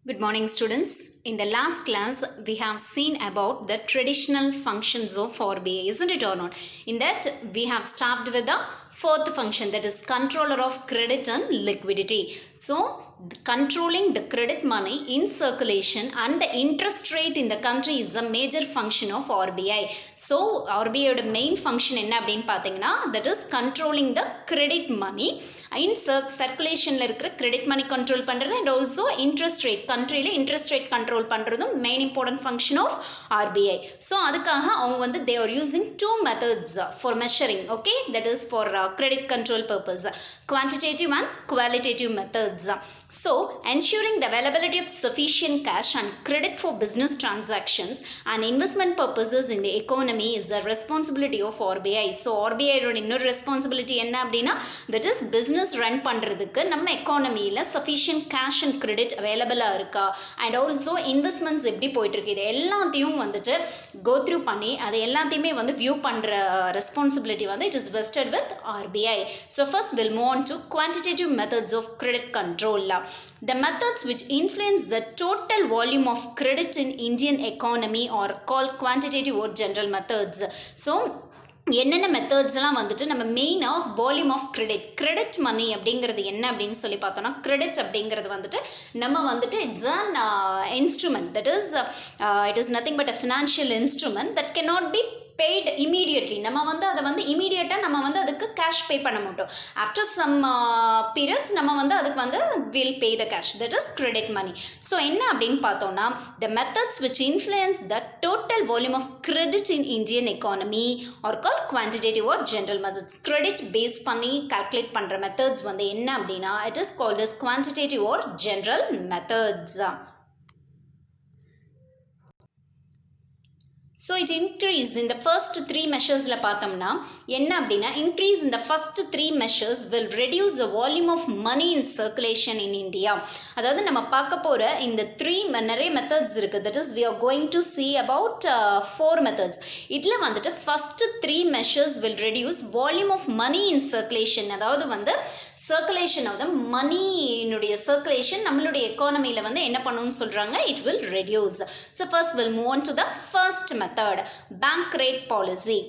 Good morning, students. In the last class, we have seen about the traditional functions of RBI, isn't it or not? In that, we have started with the fourth function, that is controller of credit and liquidity. So, controlling the credit money in circulation and the interest rate in the country is a major function of RBI. So, RBI main function enna appdin pathina, that is controlling the credit money in circulation இருக்கிற credit money control பண்றது and also interest rate countryல interest rate control பண்றதும் main important function of RBI. So அதுக்காக அவங்க வந்து they are using two methods for measuring, okay, that is for credit control purpose, quantitative and qualitative methods. So, ensuring the availability of sufficient cash and credit for business transactions and investment purposes in the economy is the responsibility of RBI. So, RBI ஓட இன்னொரு responsibility என்ன அப்படின்னா, that is business run பண்ணுறதுக்கு நம்ம எக்கானமியில் sufficient cash and credit available-ஆக இருக்கா, and also investments எப்படி போயிட்டுருக்கு, இது எல்லாத்தையும் வந்துட்டு go through பண்ணி அதை எல்லாத்தையுமே வந்து view பண்ணுற responsibility வந்து it is vested with RBI. So, first we'll move on to quantitative methods of credit control. The methods which influence the total volume of credit in Indian economy are called quantitative or general methods. So, என்னென்ன மெத்தட்ஸ்லாம் வந்துட்டு நம்ம மெயினாக volume of credit மணி அப்படிங்கிறது என்ன அப்படின்னு சொல்லி பார்த்தோம்னா, credit அப்படிங்கிறது வந்துட்டு நம்ம வந்துட்டு it's an instrument, that is it is nothing but a financial instrument that cannot be paid immediately. நம்ம வந்து அதை வந்து இமீடியட்டாக நம்ம வந்து அதுக்கு கேஷ் பே பண்ண மாட்டோம். ஆஃப்டர் சம் பீரியட்ஸ் நம்ம வந்து அதுக்கு வந்து will pay the cash, that is credit money. So என்ன அப்படின்னு பார்த்தோம்னா, the methods which influence the total volume of credit in Indian economy are call quantitative or general methods. Credit base பண்ணி calculate பண்ணுற methods வந்து என்ன அப்படின்னா, it is called as quantitative or general methods. So, it increase in the first three measures la பார்த்தோம்னா என்ன அப்படின்னா, increase in the first three measures will reduce the volume of money in circulation in India. அதாவது நம்ம பார்க்க போகிற இந்த நிறைய methods இருக்குது, that is we are going to see about four methods. இதில் வந்துட்டு first three measures will reduce volume of money in circulation. அதாவது வந்து circulation of the money இனுடைய circulation நம்மளுடைய எக்கானமியில் வந்து என்ன பண்ணணும்னு சொல்கிறாங்க, it will reduce. So first we'll move on to the first method, bank rate policy.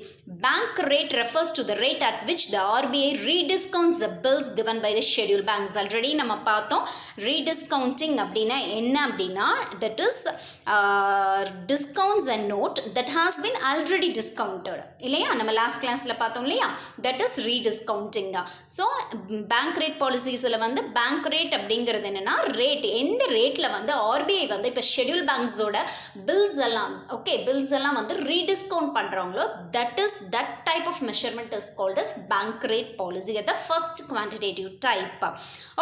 Bank rate refers to the rate at which the RBI rediscounts the bills given by the scheduled banks. Already நம்ம பார்த்தோம் rediscounting அப்படின்னா என்ன அப்படின்னா, that is discounts a note that has been already discounted இல்லையா, நம்ம last கிளாஸில் பார்த்தோம் இல்லையா, that is rediscounting. So bank rate பாலிசிஸில் வந்து பேங்க் ரேட் அப்படிங்கிறது என்னென்னா, ரேட் எந்த ரேட்டில் வந்து ஆர்பிஐ வந்து இப்போ ஷெட்யூல் பேங்க்ஸோட பில்ஸ் எல்லாம் பில்ஸ் எல்லாம் வந்து ரீடிஸ்கவுண்ட் பண்ணுறாங்களோ, that is that type of measurement is called as bank rate policy at the first quantitative type.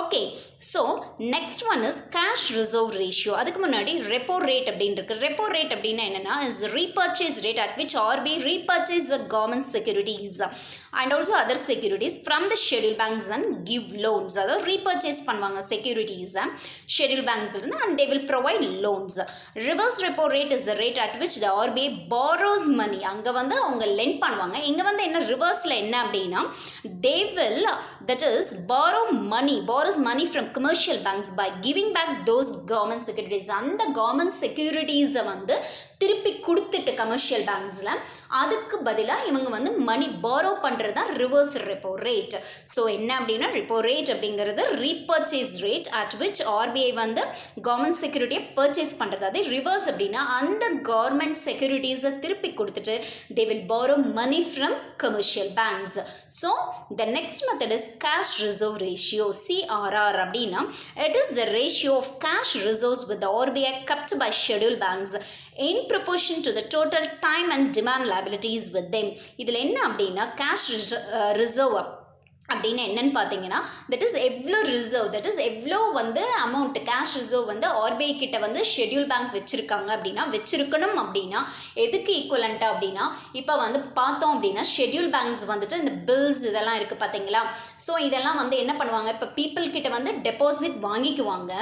Okay, so next one is cash reserve ratio. அதுக்கு முன்னாடி repo rate அப்படின்னு இருக்கு. repo rate அப்படின்னா என்னன்னா, is repurchase rate at which RBI repurchase the government securities and also other securities from the scheduled banks and give loans. அதாவது repurchase பண்ணுவாங்க securities scheduled banks and they will provide loans. Reverse repo rate is the rate at which the RBI borrows money. அங்க வந்து அவங்க lend பண்ணுவாங்க. இங்க வந்து என்ன ரிவர்ஸ்ல என்ன அப்படின்னா, they will, that is borrows money from commercial banks by giving back those government securities. அந்த government securities வந்து திருப்பி கொடுத்துட்டு கமர்ஷியல் பேங்க்ஸில் அதுக்கு பதிலாக இவங்க வந்து மணி பாரோ பண்ணுறது தான் ரிவர்ஸ் ரெப்போ ரேட். ஸோ என்ன அப்படின்னா, ரெப்போ ரேட் அப்படிங்கிறது repurchase rate at which RBI வந்து கவர்மெண்ட் செக்யூரிட்டியை பர்ச்சேஸ் பண்ணுறது. அதே ரிவர்ஸ் அப்படின்னா அந்த கவர்மெண்ட் செக்யூரிட்டிஸை திருப்பி கொடுத்துட்டு they will borrow money from commercial banks. So the next method is cash reserve ratio, CRR அப்படின்னா, it is the ratio of cash reserves with RBI kept by scheduled banks in proportion to the total time and demand liabilities with them. இதில் என்ன அப்படின்னா, cash reserve அப்படின்னு என்னன்னு பார்த்தீங்கன்னா, that is எவ்வளோ reserve, that is எவ்வளோ வந்து amount cash reserve வந்து ஆர்பிஐ கிட்ட வந்து ஷெட்யூல் பேங்க் வச்சுருக்காங்க அப்படின்னா, வச்சுருக்கணும் அப்படின்னா எதுக்கு ஈக்குவலண்ட்டாக அப்படின்னா, இப்போ வந்து பார்த்தோம் அப்படின்னா ஷெட்யூல் பேங்க்ஸ் வந்துட்டு இந்த பில்ஸ் இதெல்லாம் இருக்குது பார்த்தீங்களா. ஸோ இதெல்லாம் வந்து என்ன பண்ணுவாங்க, இப்போ பீப்புள் கிட்ட வந்து டெபாசிட் வாங்கிக்குவாங்க.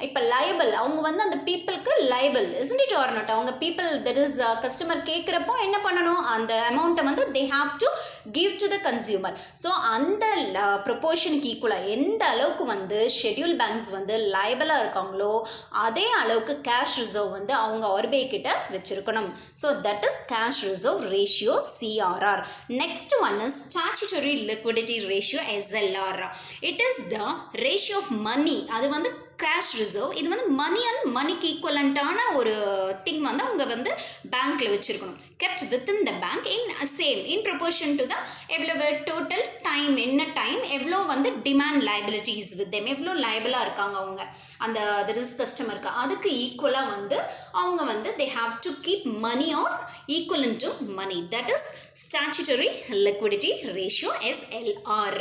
இப்போ லைபிள் அவங்க வந்து அந்த பீப்புளுக்கு liable isn't it or not, அவங்க பீப்புள் தட் இஸ் கஸ்டமர் கேட்குறப்போ என்ன பண்ணணும், அந்த அமௌண்ட்டை வந்து they have to give to the consumer. So அந்த ப்ரொபோர்ஷனுக்கு ஈக்குவலாக எந்த அளவுக்கு வந்து ஷெட்யூல் பேங்க்ஸ் வந்து லைபிளாக இருக்காங்களோ அதே அளவுக்கு கேஷ் ரிசர்வ் வந்து அவங்க ஆர்பிஐ கிட்ட வச்சிருக்கணும். So that is cash reserve ratio CRR. Next one is statutory liquidity ratio SLR. It is the ratio of money. அது வந்து கேஷ் ரிசர்வ். இது வந்து மணி அண்ட் மணிக்கு ஈக்குவலண்ட்டான ஒரு திங் வந்து அவங்க வந்து பேங்க்கில் வச்சுருக்கணும். kept within the bank in same in proportion to the எவ்வளவு டோட்டல் டைம், என்ன டைம், எவ்வளோ வந்து டிமாண்ட் லைபிலிட்டிஸ் வித் தெம், எவ்வளோ லைபிளாக இருக்காங்க அவங்க அந்த ரிஸ்க் கஸ்டமருக்கு, அதுக்கு ஈக்குவலாக வந்து அவங்க வந்து they have to keep money or equivalent to money. That is statutory liquidity ratio SLR.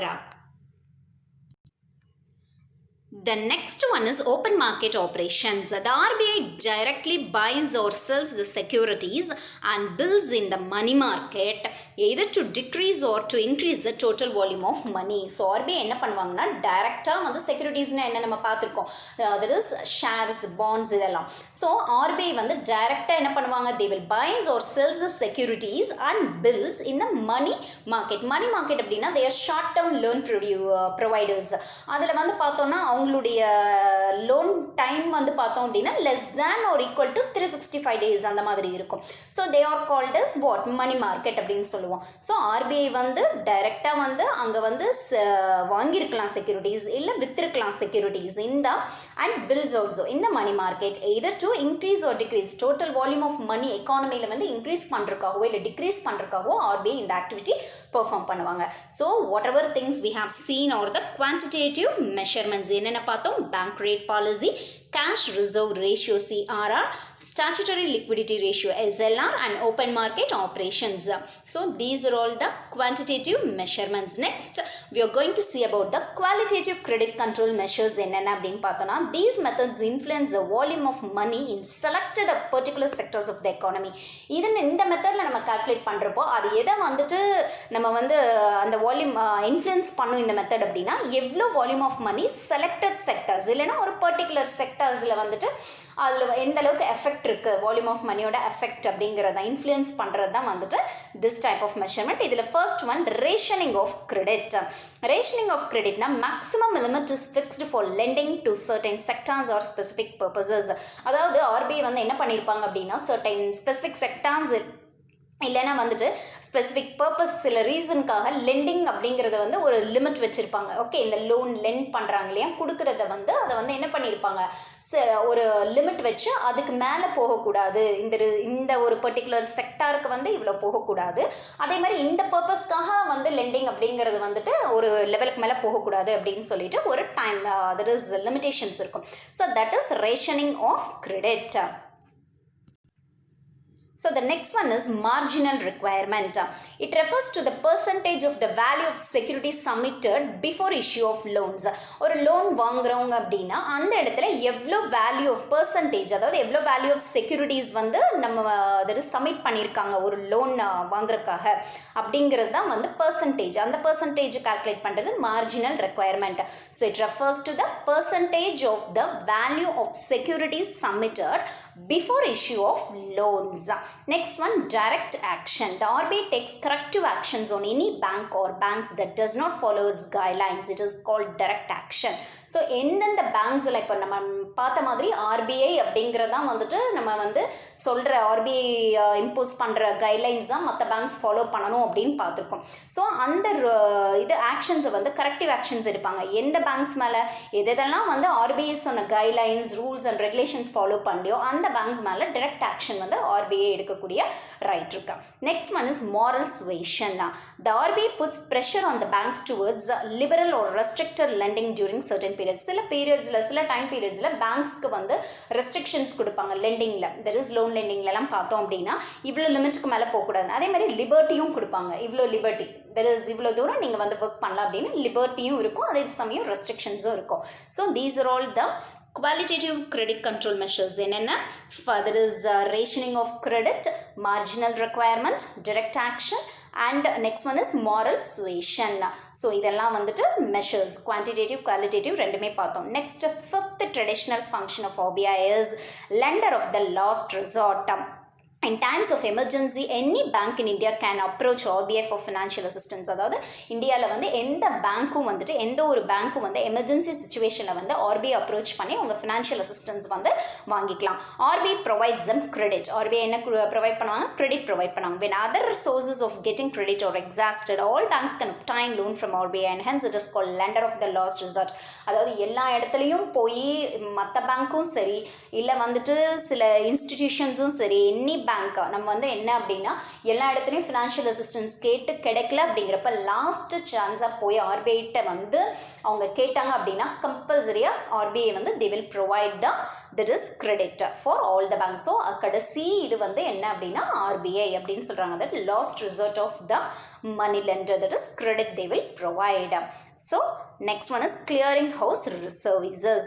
The next one is open market operations. The RBI directly buys or sells the securities and bills in the money market either to decrease or to increase the total volume of money. So RBI என்ன பண்ணுவாங்கன்னா டைரக்டாக வந்து செக்யூரிட்டிஸ்னு என்ன நம்ம பார்த்துருக்கோம், that is shares, bonds இதெல்லாம். So RBI வந்து டைரக்டாக என்ன பண்ணுவாங்க, they will buys or sells the securities and bills in the money market. Money market அப்படின்னா they are short term loan providers. அதில் வந்து பார்த்தோன்னா அவங்களுடைய லோன் டைம் வந்து பார்த்தோம் அப்படின்னா லெஸ் தேன் ஒரு ஈக்குவல் டு 365 days அந்த மாதிரி இருக்கும். So they are called as what, money market அப்படின்னு சொல்லுவோம். ஸோ ஆர்பிஐ வந்து டைரெக்டாக வந்து அங்கே வந்து வாங்கியிருக்கலாம் செக்யூரிட்டிஸ், இல்லை வித்திருக்கலாம் செக்யூரிட்டிஸ் இந்த அண்ட் பில்ஸ் ஆல்சோ இந்த money market either to increase or decrease total volume of money எக்கானமியில் வந்து இன்க்ரீஸ் பண்ணுறதுக்காகவோ இல்லை டிக்ரீஸ் பண்ணுறதுக்காகவோ ஆர்பிஐ இந்த ஆக்டிவிட்டி பெர்ஃபார்ம் பண்ணுவாங்க. So whatever things we have seen are the quantitative measurements என்னென்ன பார்த்தோம், bank rate policy, cash reserve ratio CRR, statutory liquidity ratio SLR and open market operations. So these are all the quantitative measurements. Next we are going to see about the qualitative credit control measures. என்னென்ன அப்படின்னு பார்த்தோன்னா these methods influence the volume of money in selected particular sectors of the economy. இந்த மெத்தடில் நம்ம calculate பண்ணுறப்போ அது எதை வந்துட்டு நம்ம வந்து அந்த வால்யூம் இன்ஃப்ளூயன்ஸ் பண்ணும் இந்த மெத்தட் அப்படின்னா எவ்வளோ volume of money selected sectors இல்லைன்னா ஒரு பர்டிகுலர் செக்டர்ஸில் வந்துட்டு அதில் எந்த அளவுக்கு எஃபெக்ட் இருக்குது, வால்யூம் ஆஃப் மணியோட எஃபெக்ட் அப்படிங்கிறத இன்ஃப்ளூயன்ஸ் பண்ணுறது தான் வந்துட்டு திஸ் டைப் ஆஃப் மெஷர்மெண்ட். இதில் first one rationing of credit. Rationing of கிரெடிட்னா maximum limit is fixed for lending to certain sectors or specific purposes. அதாவது ஆர்பிஐ வந்து என்ன பண்ணியிருப்பாங்க அப்படின்னா சர்டைன் ஸ்பெசிஃபிக் செக்டார்ஸ் இல்லைன்னா வந்துட்டு ஸ்பெசிஃபிக் பர்பஸ் சில ரீசனுக்காக லெண்டிங் அப்படிங்கிறத வந்து ஒரு லிமிட் வச்சுருப்பாங்க. ஓகே, இந்த லோன் லெண்ட் பண்ணுறாங்க இல்லையா, கொடுக்குறத வந்து அதை வந்து என்ன பண்ணியிருப்பாங்க ஒரு லிமிட் வச்சு அதுக்கு மேலே போகக்கூடாது, இந்த ஒரு பர்டிகுலர் செக்டாருக்கு வந்து இவ்வளோ போகக்கூடாது, அதே மாதிரி இந்த பர்பஸ்க்காக வந்து லெண்டிங் அப்படிங்கிறது வந்துட்டு ஒரு லெவலுக்கு மேலே போகக்கூடாது அப்படின்னு சொல்லிட்டு ஒரு டைம் தட் இஸ் லிமிடேஷன்ஸ் இருக்கும். So that is rationing of credit. So the next one is marginal requirement. It refers to the percentage of the value of security submitted before issue of loans. ஒரு loan வாங்குறவங்க அப்படின்னா அந்த இடத்துல எவ்வளோ value of percentage, அதாவது எவ்வளோ value of securities வந்து நம்ம அதாவது சப்மிட் பண்ணியிருக்காங்க ஒரு லோன் வாங்குறதுக்காக அப்படிங்கிறது தான் வந்து பர்சன்டேஜ். அந்த பர்சன்டேஜ் கால்குலேட் பண்ணுறது marginal requirement. So it refers to the percentage of the value of securities submitted before issue of loans. Next one, direct action. The RBI takes corrective actions on any bank or banks that does not follow its guidelines. It is called direct action. So எந்தெந்த பேங்க்ஸில் இப்போ நம்ம பார்த்த மாதிரி RBI அப்படிங்கிறதான் வந்துட்டு நம்ம வந்து சொல்கிற ஆர்பிஐ இம்போஸ் பண்ணுற கைட்லைன்ஸ் தான் மற்ற பேங்க்ஸ் ஃபாலோ பண்ணணும் அப்படின்னு பார்த்துருக்கோம். ஸோ அந்த இது ஆக்ஷன்ஸை வந்து கரெக்டிவ் ஆக்ஷன்ஸ் எடுப்பாங்க. எந்த பேங்க்ஸ் மேலே எதெல்லாம் வந்து ஆர்பிஐ சொன்ன guidelines rules and regulations follow பண்ணலையோ அந்த பேங்க்ஸ் மேலே டைரக்ட் ஆக்ஷன் வந்து ஆர்பிஐ எடுக்கக்கூடிய ரைட் இருக்கா. Next one is moral suasion. The RBI puts pressure on the banks towards liberal or restricted lending during certain periods. சில பீரியட்ஸில் சில டைம் பீரியட்ஸில் பேங்க்ஸ்க்கு வந்து ரெஸ்ட்ரிக்ஷன்ஸ் கொடுப்பாங்க லெண்டிங்கில். தட் இஸ் லோன் லெண்டிங்லலாம் பார்த்தோம் அப்படின்னா இவ்வளோ லிமிட்டுக்கு மேலே போகக்கூடாது. அதே மாதிரி லிபர்ட்டியும் கொடுப்பாங்க. இவ்வளோ லிபர்ட்டி தட் இஸ் இவ்வளோ தூரம் நீங்கள் வந்து ஒர்க் பண்ணலாம் அப்படின்னு லிபர்ட்டியும் இருக்கும், அதே சமயம் ரெஸ்ட்ரிக்ஷன்ஸும் இருக்கும். So these are all the qualitative credit control measures. என்னென்ன further is rationing of credit, marginal requirement, direct action and next one is moral suasion. So இதெல்லாம் வந்துட்டு measures quantitative qualitative ரெண்டுமே பார்த்தோம். Next fifth traditional function of RBI is lender of the last resort. in times of emergency any bank in India can approach RBI for financial assistance. அதாவது இந்தியாவில் வந்து எந்த பேங்க்கும் வந்துட்டு எந்த ஒரு பேங்க்கும் வந்து எமர்ஜென்சி சுச்சுவேஷனில் வந்து RBI அப்ரோச் பண்ணி அவங்க ஃபினான்ஷியல் அசிஸ்டன்ஸ் வந்து வாங்கிக்கலாம். RBI provides them credit. RBI என்ன ப்ரொவைட் பண்ணுவாங்க? கிரெடிட் ப்ரொவைட் பண்ணுவாங்க. when other sources of getting credit are exhausted, all banks can obtain loan from RBI and hence it is called lender of the last resort. அதாவது எல்லா இடத்துலையும் போய் மற்ற பேங்க்கும் சரி இல்லை வந்துட்டு சில இன்ஸ்டிடியூஷன்ஸும் சரி எனி பேங்க் நம்ம வந்து என்ன அப்படின்னா எல்லா இடத்துலையும் ஃபினான்ஷியல் அசிஸ்டன்ஸ் கேட்டு கிடைக்கல அப்படிங்கிறப்ப லாஸ்ட் சான்ஸாக போய் ஆர்பிஐட்ட வந்து அவங்க கேட்டாங்க அப்படின்னா கம்பல்சரியாக ஆர்பிஐ வந்து they will provide that is credit for all the banks. So கடைசி இது வந்து என்ன அப்படின்னா ஆர்பிஐ அப்படின்னு சொல்கிறாங்க. that last resort of the money lender, that is credit they will provide. So next one is clearing house services.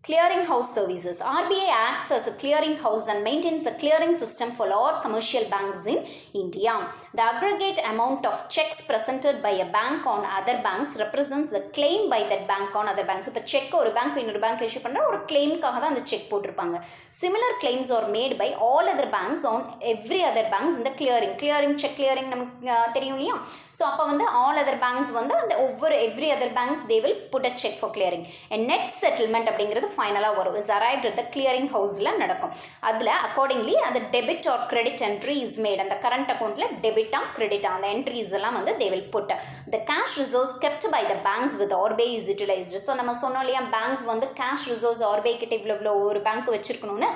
Clearing house services. RBI acts as a clearing house and maintains the clearing system for all commercial banks in India. The aggregate amount of checks presented by a bank on other banks represents a claim by that bank on other banks. இப்போ check ஒரு bank இன்னொரு bank issue பண்ணுற ஒரு கிளைம்காக தான் அந்த check போட்டிருப்பாங்க. Similar claims are made by all other banks on every other banks in the clearing. Check clearing நமக்கு தெரியும் இல்லையா? ஸோ அப்போ வந்து all other banks வந்து அந்த every other banks they will put a check for clearing. A net settlement அப்படிங்கிறது ஃபைனலாக வரும். Is arrived at the clearing ஹவுஸில் நடக்கும். அதில் அக்கார்டிங்லி அந்த debit or credit entry is made. அந்த கரண்ட் அக்கௌண்ட்டில் டெபிட்டா கிரெடிட்டா அந்த என்ட்ரிஸ் எல்லாம் வந்து they will put. The cash reserves kept by the banks with RBI is utilised. So நம்ம சொன்னோம் இல்லையா பேங்க்ஸ் வந்து கேஷ் ரிசர்வ்ஸ் ஆர்பிஐ கிட்ட இவ்வளோ ஒரு பேங்க் வச்சிருக்கணும்னு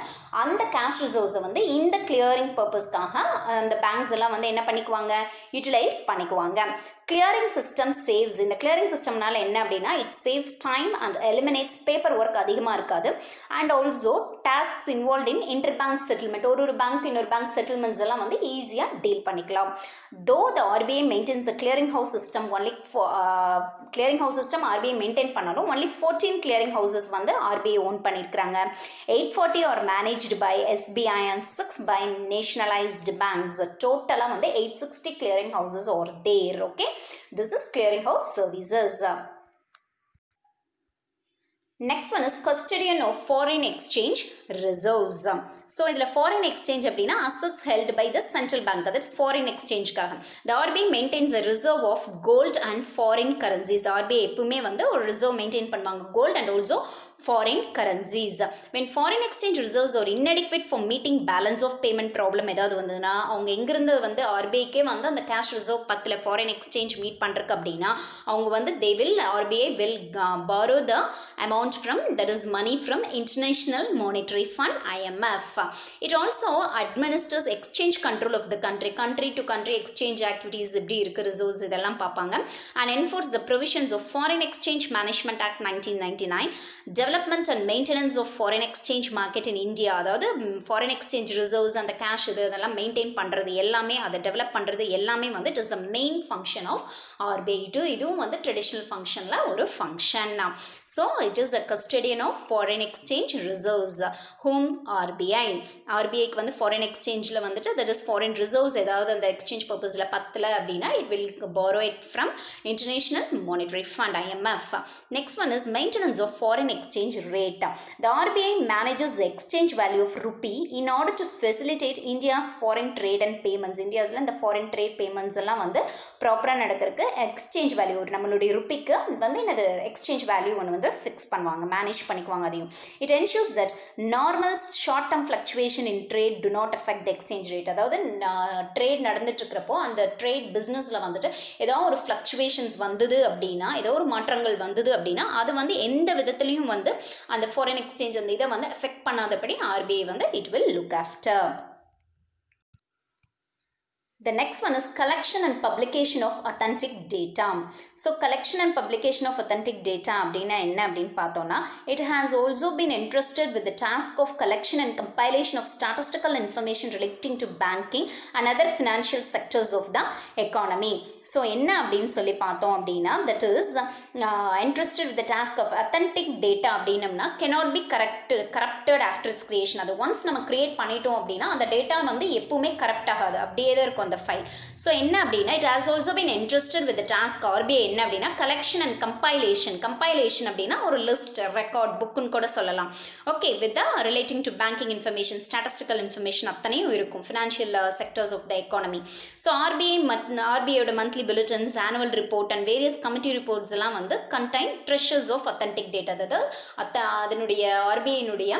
அந்த கேஷ் ரிசர்வ்ஸை வந்து இந்த கிளியரிங் பர்பஸ்க்காக அந்த பேங்க்ஸ் எல்லாம் வந்து என்ன பண்ணிக்குவாங்க யூட்டிலைஸ் பண்ணிக்குவாங்க. clearing system saves. இந்த clearing systemனால என்ன அப்படின்னா it saves time and eliminates paper work அதிகமாக இருக்காது. and also tasks involved in interbank settlement. ஒரு பேங்க் இன்னொரு பேங்க் செட்டில்மெண்ட்ஸ் எல்லாம் வந்து ஈஸியாக டீல் பண்ணிக்கலாம். though the RBI maintains the clearing house system only for clearing house system RBI maintain பண்ணாலும் only 14 clearing houses வந்து RBI own பண்ணியிருக்கிறாங்க. 840 are managed by SBI and 6 by nationalized banks. டோட்டலாக வந்து 860 clearing houses are there. Okay, this is clearing house services. Next one is custodian of foreign exchange reserves. So இதில் foreign exchange அப்படின்னா assets held by the central bank, that is foreign எக்ஸ்சேஞ்சுக்காக. The RBI maintains a reserve of gold and foreign currencies. RBI எப்பவுமே வந்து ஒரு reserve maintain பண்ணுவாங்க, gold and also foreign currencies. When foreign exchange reserves are inadequate for meeting balance of payment problem ஏதாவது வந்ததுன்னா அவங்க எங்கிருந்து வந்து ஆர்பிஐக்கே வந்து அந்த கேஷ் ரிசர்வ் பத்தில் ஃபாரின் எக்ஸ்சேஞ்ச் மீட் பண்ணுறக்கு அப்படின்னா அவங்க வந்து RBI will borrow the amount from, that is money from International Monetary Fund IMF. It also administers exchange control of the country to country exchange activities எப்படி இருக்கு reserves இதெல்லாம் பார்ப்பாங்க. and enforce the provisions of Foreign Exchange Management Act 1999. development and maintenance of foreign exchange market in India. அதாவது foreign exchange reserves அந்த cash இதெல்லாம் maintain பண்ணுறது எல்லாமே அதை டெவலப் பண்ணுறது எல்லாமே வந்து it is a main function of RBI. இதுவும் வந்து ட்ரெடிஷ்னல் ஃபங்க்ஷனில் ஒரு function. So it is a custodian of foreign exchange reserves hmm ஆர்பிஐக்கு வந்து ஃபாரின் எக்ஸ்சேஞ்சில் வந்துட்டு தட் இஸ் ஃபாரின் ரிசர்வ்ஸ் ஏதாவது அந்த எக்ஸ்சேஞ்ச் பர்பஸில் பத்தில் அப்படின்னா it will borrow it from International Monetary Fund IMF. Next one is maintenance of foreign exchange rate. The RBI manages the exchange value of rupee in order to facilitate India's foreign trade and payments. India's இந்த foreign trade payments எல்லாம் வந்து ப்ராப்பராக நடக்கிறதுக்கு exchange value நம்மளுடைய ருப்பிக்கு வந்து என்னது exchange value ஒன்று வந்து ஃபிக்ஸ் பண்ணுவாங்க, மேனேஜ் பண்ணிக்குவாங்க அதையும். It ensures that normal short term fluctuation in trade to not affect the exchange rate. அதாவது ட்ரேட் நடந்துட்டு இருக்கிறப்போ அந்த ட்ரேட் பிஸ்னஸில் வந்துட்டு ஏதோ ஒரு ஃப்ளக்சுவேஷன்ஸ் வந்தது அப்படின்னா ஏதோ ஒரு மாற்றங்கள் வந்தது அப்படின்னா அது வந்து எந்த விதத்துலையும் வந்து அந்த ஃபாரின் எக்ஸ்சேஞ்ச் அந்த இதை வந்து எஃபெக்ட் பண்ணாதபடி ஆர்பிஐ வந்து it will look after. The next one is collection and publication of authentic data. So collection and publication of authentic data அப்படின்னா என்ன அப்படின்னு பார்த்தோம்னா it has also been entrusted with the task of collection and compilation of statistical information relating to banking and other financial sectors of the economy. So என்ன அப்படின்னு சொல்லி பார்த்தோம் அப்படின்னா, that is interested with the task of authentic data அப்படின்னம்னா cannot be corrupted after its creation. அது once நம்ம create பண்ணிட்டோம் அப்படின்னா அந்த டேட்டா வந்து எப்பவுமே கரப்ட் ஆகாது, அப்படியே தான் இருக்கும் அந்த ஃபைல். ஸோ என்ன அப்படின்னா, it has also been interested with task RBI என்ன அப்படின்னா கலெக்ஷன் அண்ட் கம்பைலேஷன் அப்படின்னா ஒரு லிஸ்ட், ரெக்கார்ட், புக்குன்னு கூட சொல்லலாம். Okay, with the relating to banking information, statistical information அத்தனையும் இருக்கும், financial sectors of the economy. So ஆர்பிஐயோட monthly bulletins, annual report and various committee reports எல்லாம் வந்து contain treasures of authentic data. அதாவது அதனுடைய ஆர்பிஐனுடைய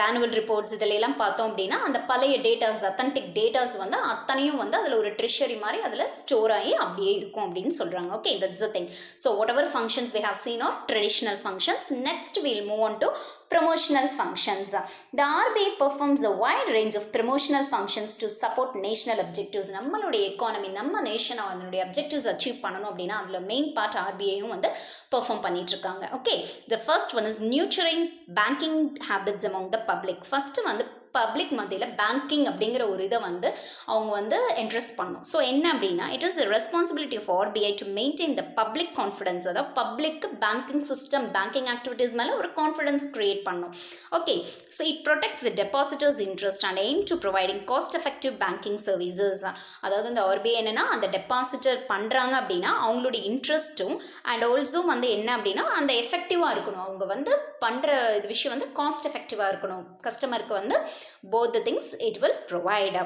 ஆனுவல் ரிப்போர்ட்ஸ் இதிலெல்லாம் பார்த்தோம் அப்படின்னா அந்த பழைய டேட்டாஸ், அத்தன்டிக் டேட்டாஸ் வந்து அத்தனையும் வந்து அதில் ஒரு ட்ரெஷரி மாதிரி அதில் ஸ்டோர் ஆகி அப்படியே இருக்கும் அப்படின்னு சொல்கிறாங்க. Okay, that's the thing. So what ever functions we have seen are traditional functions. Next we'll move on to promotional functions. The RBI performs a wide range of promotional functions to support national objectives. நம்மளுடைய economy, நம்ம nation அதனுடைய objectives achieve பண்ணணும் அப்படின்னா அதில் main part ஆர்பிஐயும் வந்து perform பண்ணிட்டு இருக்காங்க. Okay, the first one is nurturing banking habits among the public. First வந்து பப்ளிக் மத்தியில் பேங்கிங் அப்படிங்கிற ஒரு இதை வந்து அவங்க வந்து இன்ட்ரெஸ்ட் பண்ணும். ஸோ என்ன அப்படின்னா, it is responsibility of RBI to maintain the public confidence. அதாவது public banking system, banking activities மேலே ஒரு கான்ஃபிடன்ஸ் கிரியேட் பண்ணும். Okay, so it protects the depositors interest and aim to providing cost effective banking services. அதாவது இந்த RBI என்னன்னா, அந்த depositor பண்ணுறாங்க அப்படின்னா அவங்களுடைய இன்ட்ரெஸ்ட்டும் அண்ட் ஆல்சோ வந்து என்ன அப்படின்னா அந்த எஃபெக்டிவாக இருக்கணும். அவங்க வந்து பண்ணுற இது விஷயம் வந்து காஸ்ட் எஃபெக்டிவாக இருக்கணும். கஸ்டமருக்கு வந்து both the things it will provide.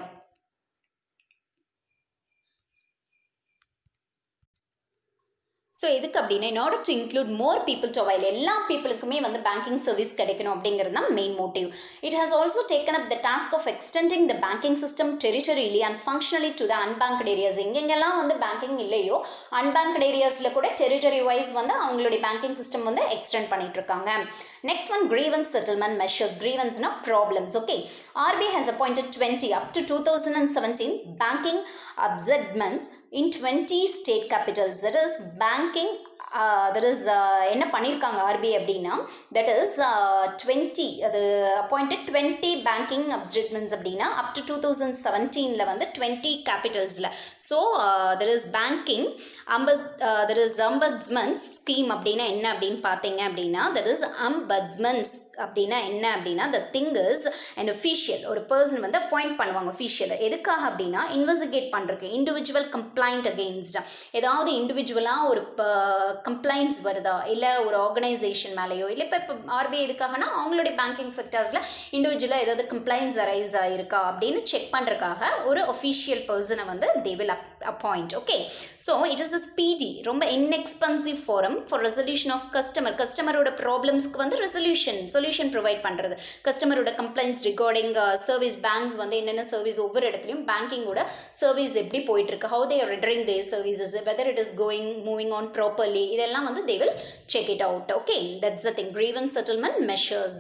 So எதுக்கு அப்படின்னா, in order to include more people to avail, எல்லா பீப்புளுக்குமே வந்து பேங்கிங் சர்வீஸ் கிடைக்கணும் அப்படிங்கிறது தான் main motive. It has also taken up the task of extending the banking system territorially and functionally to the unbanked areas. எங்கெங்கெல்லாம் வந்து banking இல்லையோ அன்பேங்க்டு ஏரியாஸில் கூட territory wise வந்து அவங்களுடைய பேங்கிங் சிஸ்டம் வந்து எக்ஸ்டெண்ட் பண்ணிட்டு இருக்காங்க. Next one, grievance settlement measures. கிரீவன்ஸ்னா problems. Okay, RBI has appointed 20 up to 2017 banking ombudsmen in 20 state capitals. That is banking என்ன பண்ணியிருக்காங்க ஆர்பிஐ அப்படின்னா, தட் இஸ் 20 அது அப்பாயிண்டட் 20 பேங்கிங் அப்ஜெக்ட்மெண்ட்ஸ் அப்படின்னா அப் டு 2017 வந்து 20 கேபிட்டல்ஸில். So that is banking that is ombudsman's scheme அப்படின்னா என்ன அப்படின்னு பார்த்தீங்க அப்படின்னா, தட் இஸ் அம்பட்ஸ்மென்ஸ் அப்படின்னா என்ன அப்படின்னா, the thing is and official, ஒரு பர்சன் வந்து அப்பாயிண்ட் பண்ணுவாங்க ஒஃபிஷியல். எதுக்காக அப்படின்னா இன்வெஸ்டிகேட் பண்ணுறதுக்கு, இண்டிவிஜுவல் கம்ப்ளைண்ட் அகெயின்ஸ்ட், ஏதாவது இண்டிவிஜுவலாக ஒரு கம்ப்ளைண்ட்ஸ் வருதா, இல்லை ஒரு ஆர்கனைசேஷன் மேலேயோ, இல்லை இப்போ ஆர்பிஐ எதுக்காகனா அவங்களுடைய பேங்கிங் செக்டர்ஸில் இண்டிவிஜுவலாக ஏதாவது கம்ப்ளைண்ட்ஸ் அரைஸ் ஆகிருக்கா அப்படின்னு செக் பண்ணுறதுக்காக ஒரு ஒஃபிஷியல் பர்சனை வந்து they will appoint. Okay, so it is a speedy, ரொம்ப inexpensive forum for resolution of கஸ்டமரோட ப்ராப்ளம்ஸ்க்கு வந்து சொல்யூஷன் ப்ரொவைட் பண்ணுறது. கஸ்டமரோட கம்ப்ளைண்ட்ஸ் ரிகார்டிங் சர்வீஸ், பேங்க்ஸ் வந்து என்னென்ன சர்வீஸ் ஒவ்வொரு இடத்துலையும் பேங்கிங்கோட சர்வீஸ் எப்படி போயிட்டுருக்கு, how they are rendering their services, whether it is moving on properly, இதெல்லாம் வந்து they will check it out. Okay, that's the thing, grievance settlement measures.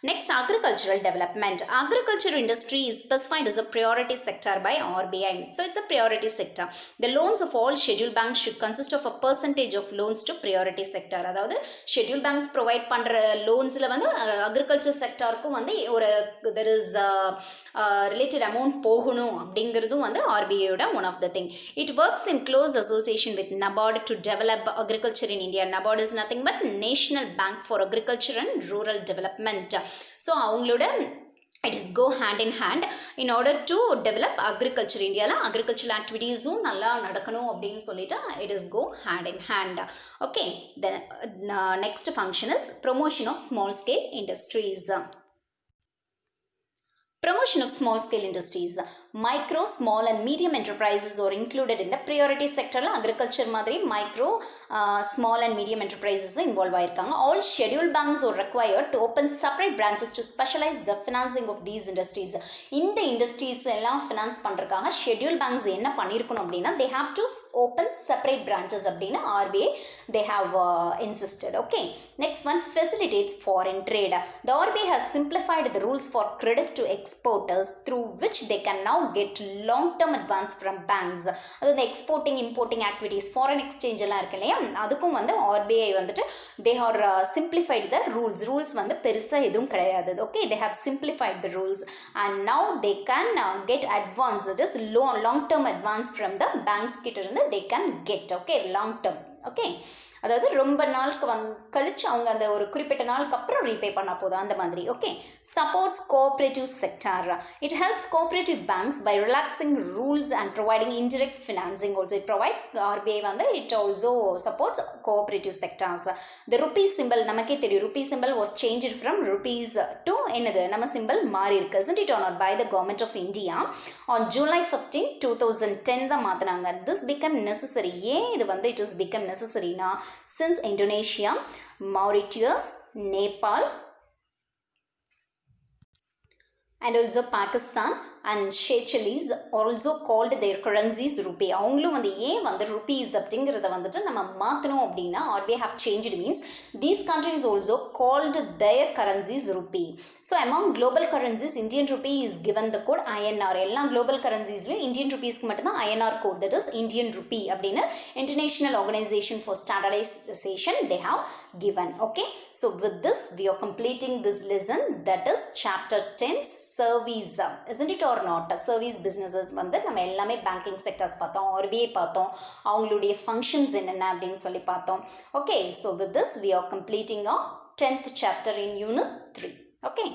Next, agricultural development. Agriculture industry is specified as a priority sector by RBI. So it's a priority sector. The loans of all scheduled banks should consist of a percentage of loans to priority sector. அதாவது scheduled banks provide பண்ற loansல வந்து agriculture sectorக்கும் வந்து ஒரு there is related amount போகணும் அப்படிங்கிறதும் வந்து RBIயோட one of the thing. It works in close association with NABARD to develop agriculture in India. NABARD is nothing but National Bank for Agriculture and Rural Development. So அவங்களோட it is go hand in hand in order to develop agriculture. Indiaல agricultural activitiesum நல்லா நடக்கணும் அப்படின்னு சொல்லிட்டு it is go hand in hand. Okay, the next function is promotion of small scale industries. Promotion of small scale industries. Micro, small and medium enterprises are included in the priority sector. Agriculture மாதிரி micro, small and medium enterprises involved ஆயிருக்காங்க. All scheduled banks are required to open separate branches to specialize the financing of these industries. இந்த industries எல்லாம் finance பண்றதுக்காக scheduled banks என்ன பண்ணிருக்கணும் அப்படின்னா they have to open separate branches அப்படின்னா RBI they have insisted. Okay, next one, facilitates foreign trade. The RBI has simplified the rules for credit to exporters through which they can now get long-term advance from banks. அதாவது the exporting, importing activities, foreign exchange எல்லாம் இருக்கு இல்லையா, அதுக்கும் வந்து RBI வந்துட்டு they are simplified the rules வந்து பெருசா எதுவும் கிடையாது. Okay, they have simplified the rules and now they can get advance, it is long-term advance from the banks கிட்ட இருந்து they can get. Okay, long term. Okay, அதாவது ரொம்ப நாளுக்கு கழிச்சு அவங்க அந்த ஒரு குறிப்பிட்ட நாளுக்கு அப்புறம் ரீபே பண்ண போதும் அந்த மாதிரி. Okay, supports cooperative sector. It helps cooperative banks by relaxing rules and providing indirect financing also. It provides RBI வந்து it also supports cooperative sectors. The rupee symbol நமக்கே தெரியும், rupee symbol was change from rupees to என்னது நம்ம simple மாறி இருக்கு, isn't it or not, by the government of India on July 15, 2010 தான் மாத்தினாங்க. This became necessary. ஏன் இது வந்து it is become necessary na since Indonesia, Mauritius, Nepal and also Pakistan and Seychelles also called their currencies rupee. அவங்களும் வந்து ஏன் வந்து rupees அப்படிங்கிறத வந்துட்டு நம்ம மாற்றணும் அப்படின்னா RBI have changed means these countries also called their currencies rupee. So among global currencies, Indian rupee is given the code INR. எல்லா global currencies-லையும் Indian rupees-க்கு மட்டும்தான் INR code, that is Indian rupee அப்படின்னு International Organization for Standardization they have given. Okay, so with this we are completing this lesson, that is chapter 10 service, isn't it or not? Service businesses வந்து நம்ம எல்லாமே banking sectors பார்த்தோம், RBI பார்த்தோம், அவங்களுடைய functions என்னென்ன அப்படின்னு சொல்லி பார்த்தோம். Okay, so with this we are completing our 10th chapter in unit 3. Okay.